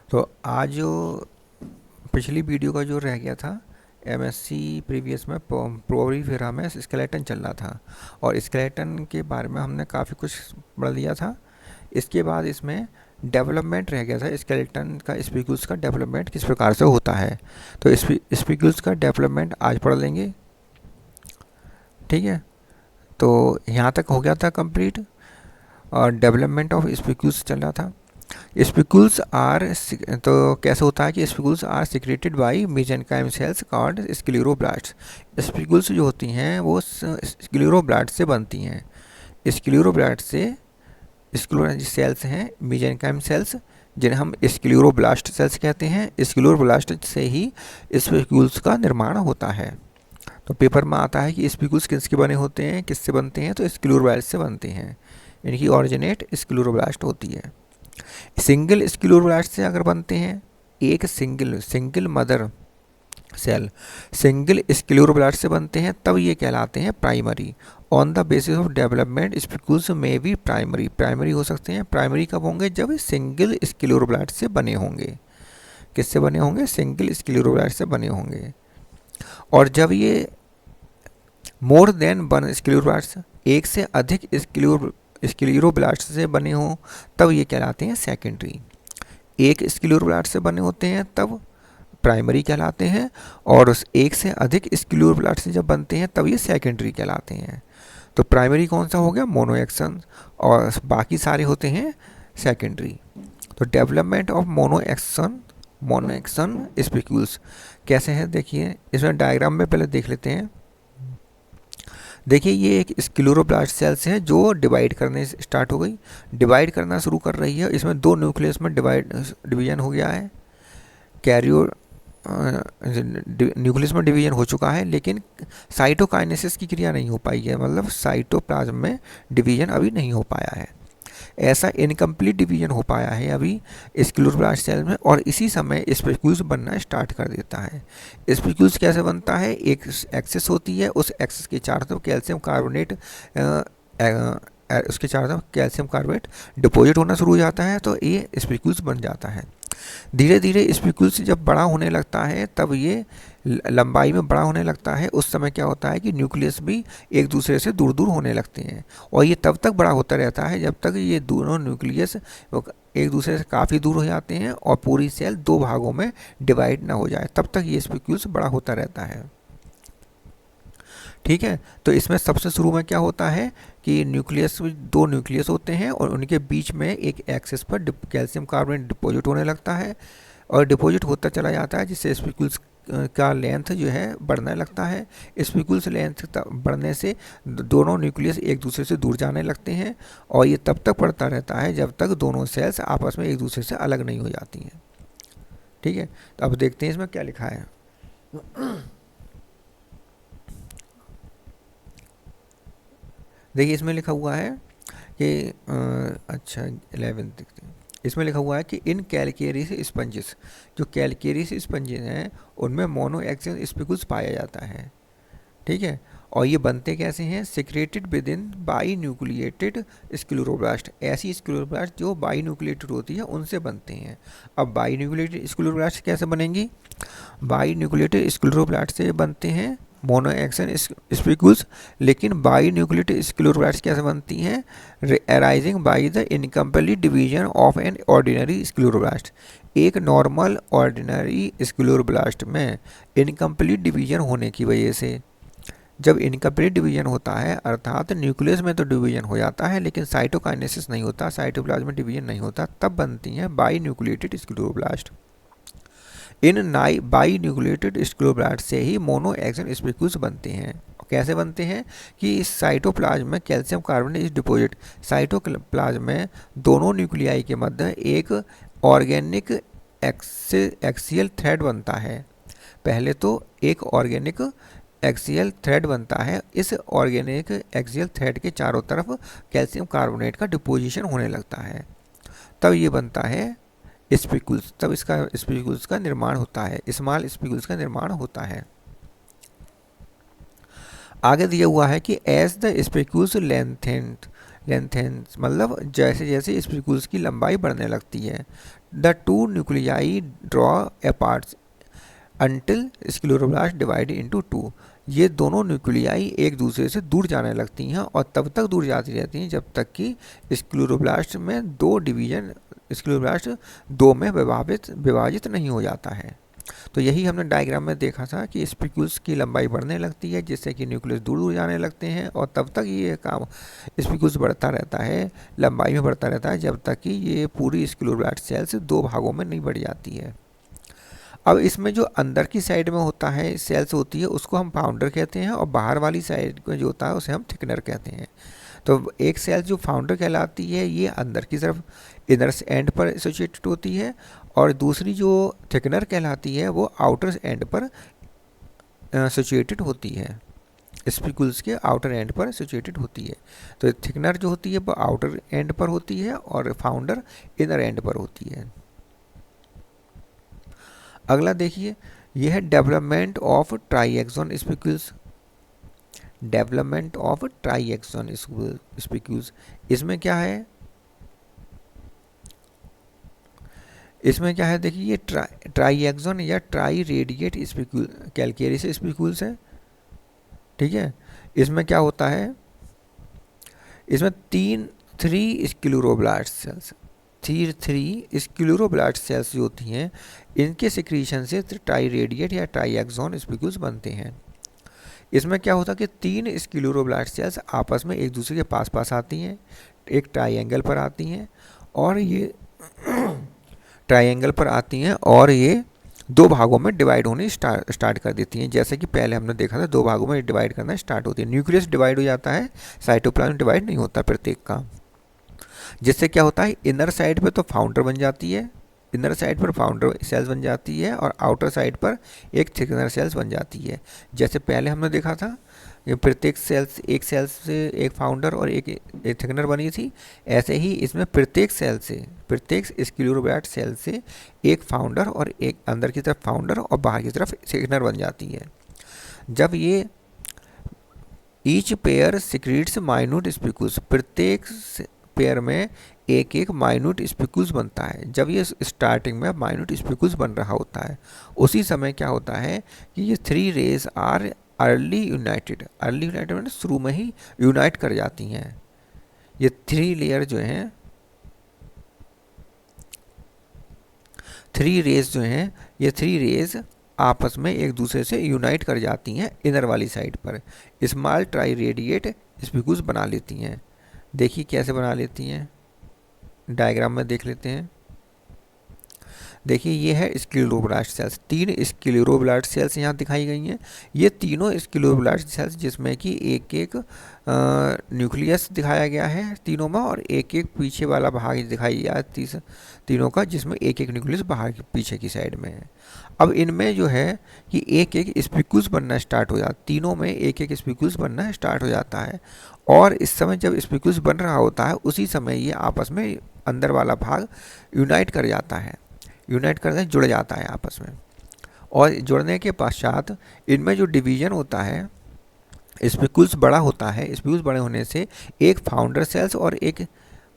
तो आज जो पिछली वीडियो का जो रह गया था, एमएससी प्रीवियस में प्रोबेबिलिटी में स्केलेटन चल रहा था और स्केलेटन के बारे में हमने काफ़ी कुछ पढ़ लिया था। इसके बाद इसमें डेवलपमेंट रह गया था, स्केलेटन का स्पिक्यूल्स का डेवलपमेंट किस प्रकार से होता है। तो स्पिक्यूल्स का डेवलपमेंट आज पढ़ लेंगे, ठीक है। तो यहाँ तक हो गया था कंप्लीट और डेवलपमेंट ऑफ स्पिक्यूल्स चल रहा था। स्पिक्यूल्स आर, तो कैसे होता है कि spicules are secreted by mesenchyme cells called scleroblast. Spicules जो होती हैं वो स्क्लेरोब्लास्ट से बनती हैं। स्क्लेरोब्लास्ट से, स्क्लेरो सेल्स हैं मेसेनकाइम सेल्स जिन्हें हम स्क्लेरोब्लास्ट सेल्स कहते हैं। स्क्लेरोब्लास्ट से ही स्पिक्यूल्स का निर्माण होता है। तो पेपर में आता है कि स्पिक्यूल्स किसके बने होते हैं, किससे बनते हैं, तो स्क्लेरोब्लास्ट से बनते हैं। इनकी ऑरिजिनेट स्क्लेरोब्लास्ट होती है। सिंगल स्क्लेरोब्लास्ट से अगर बनते हैं, एक single mother cell single scleroblast से बनते हैं, तब ये कहलाते हैं primary. On the basis of development spicules में भी प्राइमरी हो सकते हैं। प्राइमरी कब होंगे, जब सिंगल स्क्लेरोब्लास्ट से बने होंगे। किससे बने होंगे, सिंगल स्क्लेरोब्लास्ट से बने होंगे। और जब ये मोर देन वन स्क्लेरोब्लास्ट, एक से अधिक स्क्लेरोब्लास्ट से बने हों, तब ये कहलाते हैं सेकेंडरी। एक स्क्लेरोब्लास्ट से बने होते हैं तब प्राइमरी कहलाते हैं, और उस एक से अधिक स्क्लेरोब्लास्ट से जब बनते हैं तब ये सेकेंडरी कहलाते हैं। तो प्राइमरी कौन सा हो गया, मोनोएक्सन, और बाकी सारे होते हैं सेकेंडरी। तो डेवलपमेंट ऑफ मोनोएक्सन स्पिक्यूल्स कैसे है, देखिए इसमें डायग्राम में पहले देख लेते हैं। देखिए ये एक स्क्लेरोब्लास्ट सेल्स है जो डिवाइड करने स्टार्ट हो गई, डिवाइड करना शुरू कर रही है। इसमें दो न्यूक्लियस में डिवीजन हो गया है। कैरियो न्यूक्लियस में डिवीजन हो चुका है, लेकिन साइटोकाइनेसिस की क्रिया नहीं हो पाई है, मतलब साइटोप्लाज्म में डिवीजन अभी नहीं हो पाया है। ऐसा इनकम्प्लीट डिवीजन हो पाया है अभी स्क्लेरोब्लास्ट सेल में, और इसी समय स्पिक्यूल्स बनना स्टार्ट कर देता है। स्पिक्यूल्स कैसे बनता है, एक एक्सिस होती है, उस एक्सिस के चारों तरफ कैल्शियम कार्बोनेट उसके चारों तरफ कैल्शियम कार्बोनेट डिपॉजिट होना शुरू हो जाता है, तो ये स्पिक्यूल्स बन जाता है। धीरे धीरे स्पिक्यूल्स जब बड़ा होने लगता है, तब ये लंबाई में बड़ा होने लगता है। उस समय क्या होता है कि न्यूक्लियस भी एक दूसरे से दूर दूर होने लगते हैं, और ये तब तक बड़ा होता रहता है जब तक ये दोनों न्यूक्लियस एक दूसरे से काफ़ी दूर हो जाते हैं और पूरी सेल दो भागों में डिवाइड ना हो जाए, तब तक ये स्पिक्यूल्स बड़ा होता रहता है, ठीक है। तो इसमें सबसे शुरू में क्या होता है कि दो न्यूक्लियस होते हैं और उनके बीच में एक एक्सिस पर कैल्शियम कार्बोनेट डिपॉजिट होने लगता है, और डिपॉजिट होता चला जाता है, जिससे स्पिक्यूल्स का लेंथ जो है बढ़ने लगता है। स्पिक्यूल्स लेंथ बढ़ने से दोनों न्यूक्लियस एक दूसरे से दूर जाने लगते हैं, और ये तब तक बढ़ता रहता है जब तक दोनों सेल्स आपस में एक दूसरे से अलग नहीं हो जाती हैं, ठीक है। तो अब देखते हैं इसमें क्या लिखा है। देखिए इसमें लिखा हुआ है कि अच्छा 11 देखते हैं। इसमें लिखा हुआ है कि इन कैलकेरियस स्पंजेस, जो कैलकेरियस स्पंजेस हैं उनमें मोनोएक्सियल स्पिक्यूल्स पाया जाता है, ठीक है। और ये बनते कैसे हैं, secreted with in by nucleated scleroblast. ऐसी स्क्लेरोब्लास्ट जो बाई न्यूक्लिएटेड होती है उनसे बनते हैं। अब बाई न्यूक्लिएटेड स्क्लेरोब्लास्ट कैसे बनेंगी, बाई न्यूक्लिएटेड स्क्लेरोब्लास्ट से बनते हैं मोनोएक्सियल स्पिक्यूल्स, लेकिन बाई न्यूक्लिएटेड स्क्लेरोब्लास्ट कैसे बनती हैं, arising by the incomplete division of an ordinary scleroblast. एक नॉर्मल ऑर्डिनरी स्क्लेरोब्लास्ट में इनकम्प्लीट डिवीजन होने की वजह से, जब इनकम्प्लीट डिवीजन होता है अर्थात न्यूक्लियस में तो डिवीजन हो जाता है लेकिन साइटोकाइनेसिस नहीं होता, साइटोप्लाज्म में डिवीजन नहीं होता, तब बनती हैं by nucleated scleroblast. In by nucleated scleroblast से ही मोनोएक्सियल स्पिक्यूल्स बनते हैं। कैसे बनते हैं कि इस साइटोप्लाज्म में कैल्शियम कार्बोनेट डिपॉजिट, साइटोप्लाज्म में दोनों न्यूक्लियाई के मध्य एक ऑर्गेनिक एक्सियल थ्रेड बनता है। पहले तो एक ऑर्गेनिक एक्सियल थ्रेड बनता है, इस ऑर्गेनिक एक्सियल थ्रेड के चारों तरफ कैल्शियम कार्बोनेट का डिपोजिशन होने लगता है, तब ये बनता है स्पिक्यूल्स। तब इसका स्पिक्यूल्स का निर्माण होता है, स्मॉल स्पिक्यूल्स का निर्माण होता है। आगे दिया हुआ है कि एज द स्पिक्यूल्स लेंथेंस मतलब जैसे जैसे स्पिक्यूल्स की लंबाई बढ़ने लगती है। The two nuclei draw apart until scleroblast divide into two. ये दोनों न्यूक्लियाई एक दूसरे से दूर जाने लगती हैं और तब तक दूर जाती रहती हैं जब तक कि स्क्लेरोब्लास्ट में दो डिवीजन स्क्लेरोब्लास्ट दो में विभाजित नहीं हो जाता है। तो यही हमने डायग्राम में देखा था कि स्पिक्यूल्स की लंबाई बढ़ने लगती है जिससे कि न्यूक्लियस दूर दूर जाने लगते हैं और तब तक ये काम स्पिक्यूल्स बढ़ता रहता है, लंबाई में बढ़ता रहता है जब तक कि ये पूरी स्क्लेरोब्लास्ट सेल से दो भागों में नहीं बढ़ जाती है। अब इसमें जो अंदर की साइड में होता है सेल्स होती है उसको हम फाउंडर कहते हैं और बाहर वाली साइड में जो होता है उसे हम थिकनर कहते हैं। तो एक सेल जो फाउंडर कहलाती है ये अंदर की तरफ इनर एंड पर एसोसिएटेड होती है और दूसरी जो थिकनर कहलाती है वो आउटर एंड पर एसोसिएटेड होती है, स्पिक्यूल्स के आउटर एंड पर एसोसिएटेड होती है। तो थिकनर जो होती है वो आउटर एंड पर होती है और फाउंडर इनर एंड पर होती है। अगला देखिए, यह है development of triaxon spicules. Development of triaxon spicules, इसमें क्या है, इसमें क्या है देखिए, ये ट्राईएक्सॉन या triradiate spicule calcareous spicules है, ठीक है। इसमें क्या होता है, इसमें three scleroblast cells, three scleroblast cells जो होती हैं इनके सिक्रीशन से ट्राई रेडिएट या ट्राईएक्सॉन स्पिक्यूल्स बनते हैं। इसमें क्या होता है कि तीन स्क्लेरोब्लास्ट सेल्स आपस में एक दूसरे के पास पास आती हैं, एक ट्राइंगल पर आती हैं और ये ट्राइंगल पर आती हैं और ये दो भागों में डिवाइड होने स्टार्ट कर देती हैं। जैसे कि पहले हमने देखा था दो भागों में डिवाइड करना स्टार्ट होती है। न्यूक्लियस डिवाइड हो जाता है, साइटोप्लाज्म डिवाइड नहीं होता प्रत्येक का। जिससे क्या होता है, इनर साइड पे तो फाउंडर बन जाती है, इनर साइड पर फाउंडर सेल्स बन जाती है और आउटर साइड पर एक थिकनर सेल्स बन जाती है। जैसे पहले हमने देखा था ये प्रत्येक सेल्स एक सेल से एक फाउंडर और एक थिकनर बनी थी, ऐसे ही इसमें प्रत्येक सेल से, प्रत्येक स्क्लेरोब्लास्ट सेल से एक फाउंडर और एक अंदर की तरफ फाउंडर और बाहर की तरफ थिकनर बन जाती है। जब ये each pair secretes minute spicules, प्रत्येक पेयर में एक एक माइन्यूट स्पिक्यूल्स बनता है। जब ये स्टार्टिंग में माइन्यूट स्पिक्यूल्स बन रहा होता है उसी समय क्या होता है कि ये three rays are early united, early united मतलब शुरू में ही यूनाइट कर जाती हैं। ये थ्री लेयर जो हैं, थ्री रेज जो हैं, ये थ्री रेज आपस में एक दूसरे से यूनाइट कर जाती हैं इनर वाली साइड पर, स्मॉल ट्राई रेडिएट स्पिक्यूल्स बना लेती हैं। देखिए कैसे बना लेती हैं, डायग्राम में देख लेते हैं। देखिए ये है स्क्लेरोब्लास्ट सेल्स, तीन स्क्लेरोब्लास्ट सेल्स यहाँ दिखाई गई हैं। ये तीनों स्क्लेरोब्लास्ट सेल्स जिसमें कि एक एक न्यूक्लियस दिखाया गया है तीनों में और एक एक पीछे वाला भाग दिखाई गया है तीनों का, जिसमें एक एक न्यूक्लियस बाहर की पीछे की साइड में है। अब इनमें जो है कि एक एक स्पिक्यूल्स बनना स्टार्ट हो जाता, तीनों में एक एक स्पिक्यूल्स बनना स्टार्ट हो जाता है और इस समय जब स्पिक्यूल्स बन रहा होता है उसी समय ये आपस में अंदर वाला भाग यूनाइट कर जाता है, यूनाइट करने जुड़ जाता है आपस में। और जुड़ने के पश्चात इनमें जो डिवीजन होता है, स्पिक्यूल्स बड़ा होता है, स्पिक्यूल्स बड़े होने से एक फाउंडर सेल्स और एक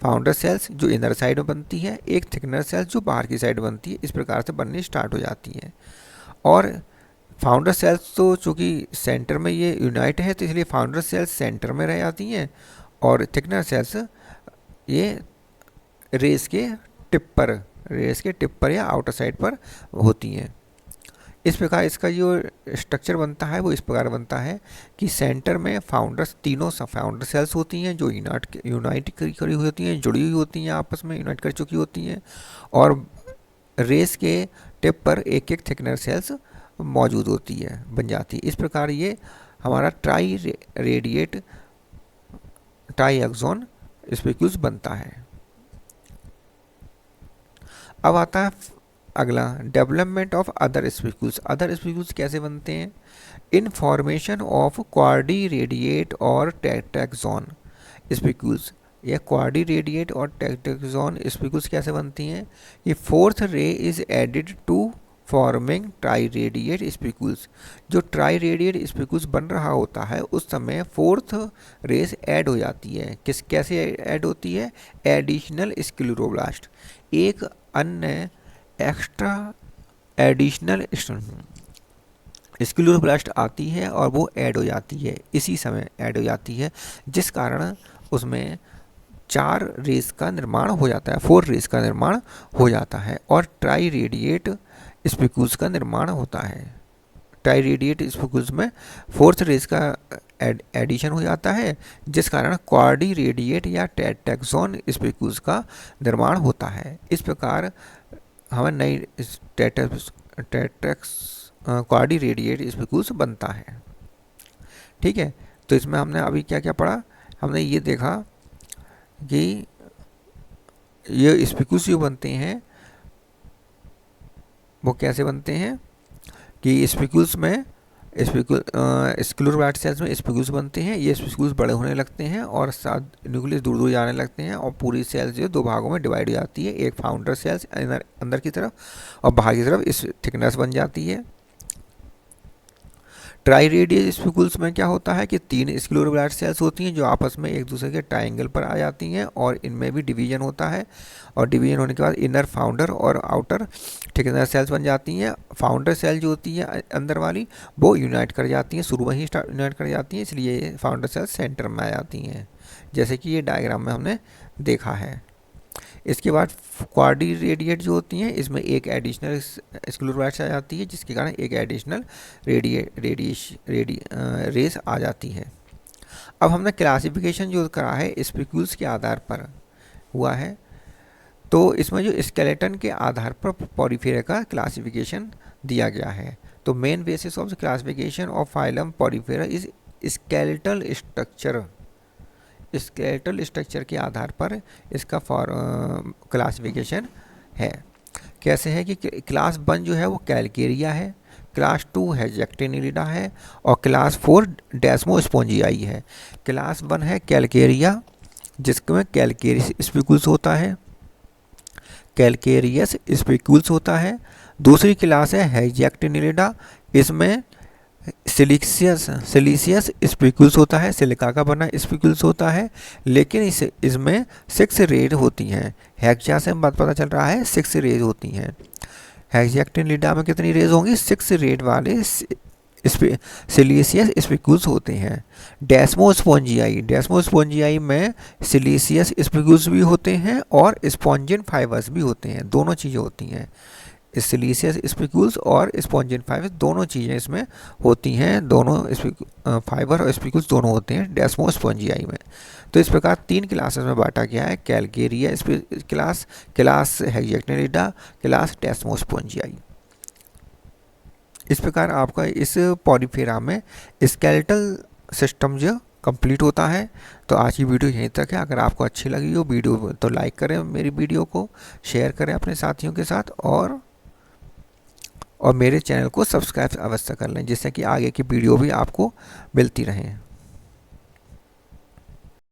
फाउंडर सेल्स जो इनर साइड में बनती है, एक थिकनर सेल्स जो बाहर की साइड बनती है, इस प्रकार से बननी स्टार्ट हो जाती है। और फाउंडर सेल्स तो चूँकि सेंटर में ये यूनाइट है तो इसलिए फाउंडर सेल्स सेंटर में रह जाती हैं और थिकनर सेल्स ये रेस के टिप पर या आउटर साइड पर होती हैं। इस प्रकार इसका जो स्ट्रक्चर बनता है वो इस प्रकार बनता है कि सेंटर में फाउंडर्स, तीनों फाउंडर सेल्स होती हैं जो यूनाइट करी हुई होती हैं, जुड़ी हुई होती हैं, आपस में यूनाइट कर चुकी होती हैं और रेस के टिप पर एक एक थिकनर सेल्स मौजूद होती है, बन जाती है। इस प्रकार ये हमारा ट्राई रेडिएट ट्राईएक्सॉन स्पिक्यूल्स बनता है। अब आता है अगला, development of other spicules. Other spicules कैसे बनते हैं, in formation of quadriradiate और टेट्राक्सॉन स्पिक्यूल्स। ये क्वाड्री रेडिएट और टेट्राक्सॉन स्पिक्यूल्स कैसे बनती हैं, ये fourth ray is added to forming triradiate spicules. जो ट्राई रेडिएट स्पिक्यूल्स बन रहा होता है उस समय फोर्थ रेस ऐड हो जाती है। कैसे ऐड होती है? एडिशनल स्क्लेरोब्लास्ट, एक अन्य एक्स्ट्रा एडिशनल स्क्लेरोब्लास्ट आती है और वो ऐड हो जाती है, इसी समय ऐड हो जाती है, जिस कारण उसमें 4 रेस का निर्माण हो जाता है, 4 रेस का निर्माण हो जाता है और ट्राई रेडिएट स्पिक्यूल्स का निर्माण होता है। ट्राई रेडिएट स्पिक्यूल्स में 4th रेस का एडिशन हो जाता है, जिस कारण क्वाड्री रेडिएट या टेट्रैक्सॉन स्पिक्यूल्स का निर्माण होता है। इस प्रकार हमें नई क्वाड्री रेडिएट स्पिक्यूल्स बनता है। ठीक है, तो इसमें हमने अभी क्या क्या पढ़ा? हमने ये देखा कि ये स्पिक्यूल्स जो बनते हैं वो कैसे बनते हैं कि स्पिक्यूल्स में स्क्लेरोब्लास्ट सेल्स में स्पिक्यूल्स बनते हैं। ये स्पिक्यूल्स बड़े होने लगते हैं और साथ न्यूक्लियस दूर दूर जाने लगते हैं और पूरी सेल्स जो 2 भागों में डिवाइड हो जाती है, एक फाउंडर सेल्स अंदर की तरफ और बाहर की तरफ इस थिकनेस बन जाती है। ट्राई रेडियस स्पिक्यूल्स में क्या होता है कि 3 स्क्लेरोब्लास्ट सेल्स होती हैं जो आपस में एक दूसरे के ट्रायंगल पर आ जाती हैं और इनमें भी डिवीजन होता है और डिवीजन होने के बाद इनर फाउंडर और आउटर थिकनेस सेल्स बन जाती हैं। फाउंडर सेल जो होती है अंदर वाली वो यूनाइट कर जाती हैं, शुरू में ही यूनाइट कर जाती हैं, इसलिए फाउंडर सेल्स सेंटर में आ जाती हैं, जैसे कि ये डायग्राम में हमने देखा है। इसके बाद क्वाड्री रेडिएट जो होती हैं इसमें एक एडिशनल स्क्लेरोब्लास्ट आ जाती है, जिसके कारण एक एडिशनल रेस आ जाती है। अब हमने क्लासिफिकेशन जो करा है स्पिक्यूल्स के आधार पर हुआ है, तो इसमें जो स्केलेटन के आधार पर पॉरीफेरा का क्लासिफिकेशन दिया गया है। तो main basis of the classification of phylum Porifera is skeletal structure. Skeletal structure के आधार पर इसका क्लासिफिकेशन है। कैसे है कि क्लास 1 जो है वो कैलकेरिया है, क्लास 2 हेक्टेनिलिडा है और क्लास 4 डेस्मोस्पोंजियाई है। क्लास 1 है कैलकेरिया, जिसमें कैलकेरियस स्पिक्यूल्स होता है, कैलकेरियस स्पिक्यूल्स होता है। दूसरी क्लास है हेक्टेनिलिडा, इसमें सिलीसियस स्पिक्यूल्स होता है, सिलिका का बना स्पिक्यूल्स होता है, लेकिन इसमें 6 रेड होती हैं। हेक्सा से बात पता चल रहा है 6 रेज होती हैं। हेक्टेनिलिडा में कितनी रेज होंगी? 6 रेड वाले सिलीसियस स्पिक्यूल्स होते हैं। डेस्मोस्पोंजियाई में सिलीसियस स्पिक्यूल्स भी होते हैं और स्पॉन्जिन फाइबर्स भी होते हैं, दोनों चीज़ें होती हैं। सिलीसियस स्पिक्यूल्स और स्पॉन्जिन फाइबर्स दोनों चीज़ें इसमें होती हैं, दोनों फाइबर और स्पिक्यूल्स दोनों होते हैं डेस्मोस्पोंजियाई में। तो इस प्रकार 3 क्लासेस में बांटा गया है, कैलकेरिया क्लास हेक्टेनिलिडा, क्लास डेस्मोस्पोंजियाई। इस प्रकार आपका इस पॉरीफेरा में स्केलेटल सिस्टम जो कंप्लीट होता है। तो आज की वीडियो यहीं तक है। अगर आपको अच्छी लगी हो वीडियो तो लाइक करें, मेरी वीडियो को शेयर करें अपने साथियों के साथ और मेरे चैनल को सब्सक्राइब अवश्य कर लें, जिससे कि आगे की वीडियो भी आपको मिलती रहें।